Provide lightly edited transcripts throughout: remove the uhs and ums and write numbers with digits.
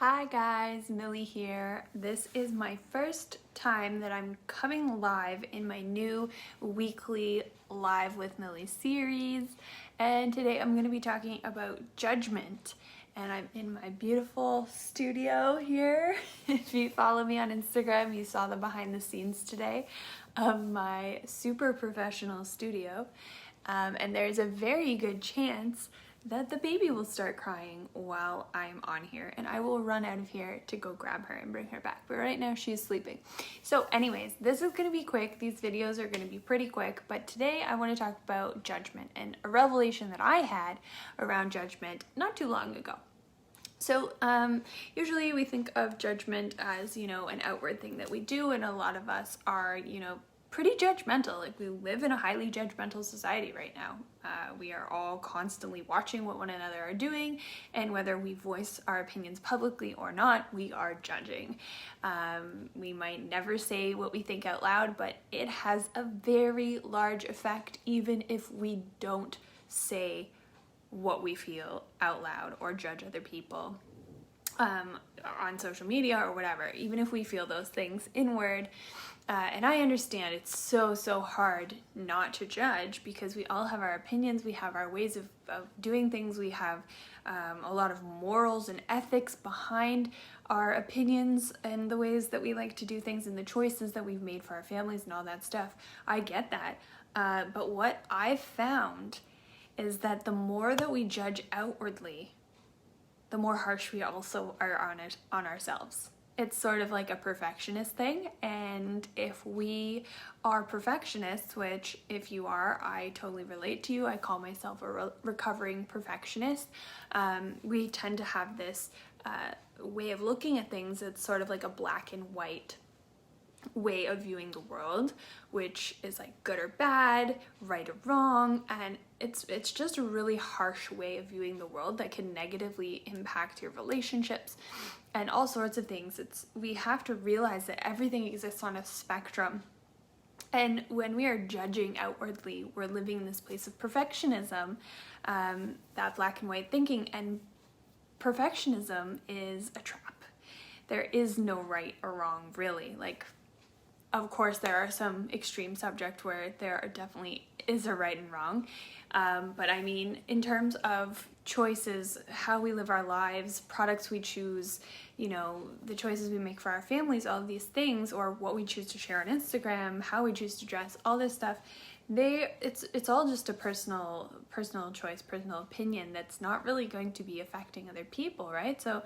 Hi guys, Millie here. This is my first time that I'm coming live in my new weekly Live with Millie series, and today I'm going to be talking about judgment. And I'm in my beautiful studio here. If you follow me on Instagram, you saw the behind the scenes today of my super professional studio. And there's a very good chance that the baby will start crying while I'm on here, and I will run out of here to go grab her and bring her back. But right now she's sleeping. So anyways, this is gonna be quick. These videos are gonna be pretty quick, but today I want to talk about judgment and a revelation that I had around judgment not too long ago. So usually we think of judgment as, an outward thing that we do, and a lot of us are, pretty judgmental. Like, we live in a highly judgmental society right now. We are all constantly watching what one another are doing, and whether we voice our opinions publicly or not, we are judging. We might never say what we think out loud, but it has a very large effect even if we don't say what we feel out loud or judge other people on social media or whatever, even if we feel those things inward. And I understand it's so hard not to judge, because we all have our opinions, we have our ways of doing things, we have a lot of morals and ethics behind our opinions and the ways that we like to do things and the choices that we've made for our families and all that stuff. I get that. But what I've found is that the more that we judge outwardly, the more harsh we also are on ourselves. It's sort of like a perfectionist thing, and if we are perfectionists, which if you are, I totally relate to you. I call myself a recovering perfectionist. We tend to have this way of looking at things that's sort of like a black and white way of viewing the world, which is like good or bad, right or wrong, and it's just a really harsh way of viewing the world that can negatively impact your relationships and all sorts of things. We have to realize that everything exists on a spectrum, and when we are judging outwardly, we're living in this place of perfectionism, that black and white thinking, and perfectionism is a trap. There is no right or wrong, really. Like, of course, there are some extreme subjects where definitely is a right and wrong. But I mean, in terms of choices, how we live our lives, products we choose, the choices we make for our families, all of these things, or what we choose to share on Instagram, how we choose to dress, all this stuff, it's all just a personal choice, personal opinion that's not really going to be affecting other people, right? So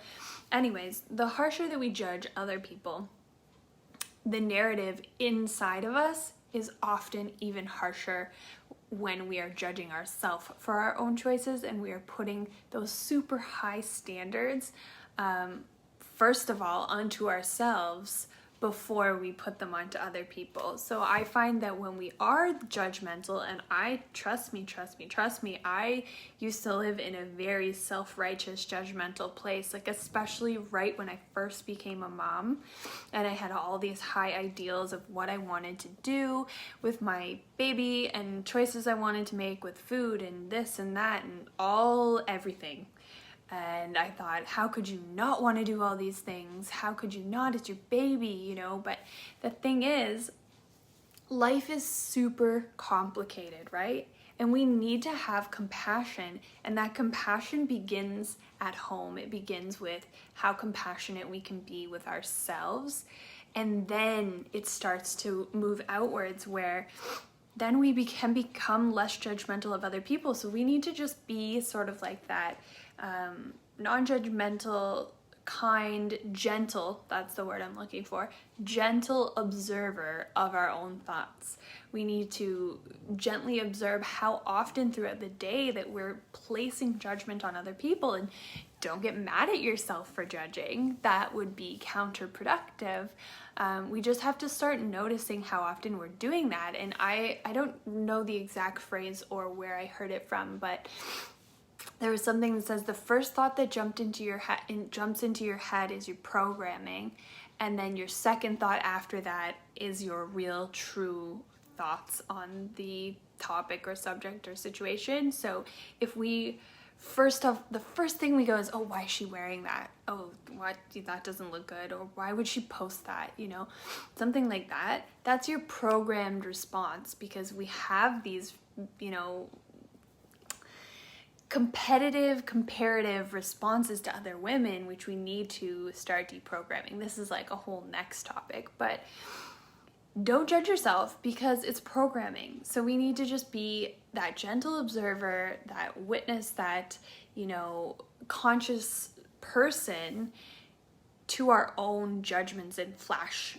anyways, the harsher that we judge other people, the narrative inside of us is often even harsher when we are judging ourselves for our own choices, and we are putting those super high standards, first of all, onto ourselves before we put them onto other people. So I find that when we are judgmental, and trust me, I used to live in a very self-righteous, judgmental place, like especially right when I first became a mom, and I had all these high ideals of what I wanted to do with my baby and choices I wanted to make with food and this and that and everything. And I thought, how could you not want to do all these things? How could you not? It's your baby, But the thing is, life is super complicated, right? And we need to have compassion, and that compassion begins at home. It begins with how compassionate we can be with ourselves, and then it starts to move outwards, where then we can become less judgmental of other people. So we need to just be sort of like that non-judgmental, kind, gentle, that's the word I'm looking for, gentle observer of our own thoughts. We need to gently observe how often throughout the day that we're placing judgment on other people, and don't get mad at yourself for judging. That would be counterproductive. We just have to start noticing how often we're doing that. And I don't know the exact phrase or where I heard it from, but there was something that says the first thought that jumps into your head is your programming, and then your second thought after that is your real true thoughts on the topic or subject or situation. So if we first off, the first thing we go is, oh, why is she wearing that? Oh, what? That doesn't look good. Or why would she post that? You know, something like that. That's your programmed response, because we have these, you know, comparative responses to other women, which we need to start deprogramming. This is like a whole next topic, but don't judge yourself because it's programming. So we need to just be that gentle observer, that witness, that, you know, conscious person to our own judgments and flash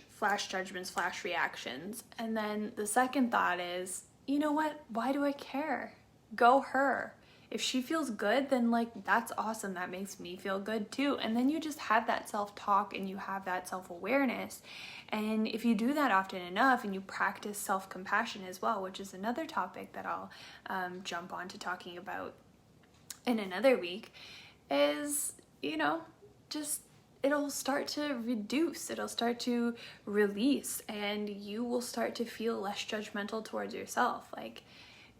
judgments, flash reactions. And then the second thought is, you know what? Why do I care? Go her. If she feels good, then like, that's awesome. That makes me feel good too. And then you just have that self-talk and you have that self-awareness. And if you do that often enough and you practice self-compassion as well, which is another topic that I'll jump on to talking about in another week, is, you know, just it'll start to reduce, it'll start to release, and you will start to feel less judgmental towards yourself. Like,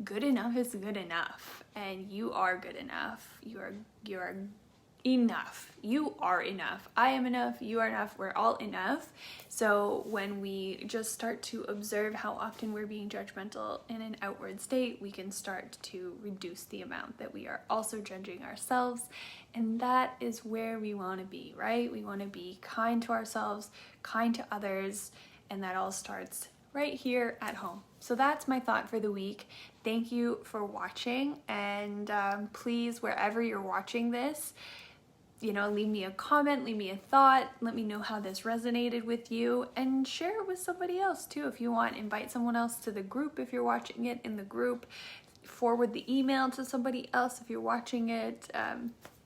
good enough is good enough, and you are good enough. You are enough. You are enough. I am enough. You are enough. We're all enough. So when we just start to observe how often we're being judgmental in an outward state, we can start to reduce the amount that we are also judging ourselves. And that is where we want to be, right? We want to be kind to ourselves, kind to others, and that all starts right here at home. So that's my thought for the week. Thank you for watching, and please, wherever you're watching this, you know, leave me a comment, leave me a thought, let me know how this resonated with you, and share it with somebody else too if you want. Invite someone else to the group if you're watching it in the group. Forward the email to somebody else if you're watching it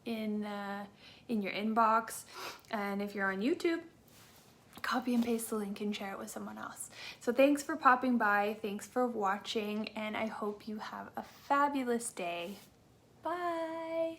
in your inbox. And if you're on YouTube, copy and paste the link and share it with someone else. So thanks for popping by, thanks for watching, and I hope you have a fabulous day. Bye!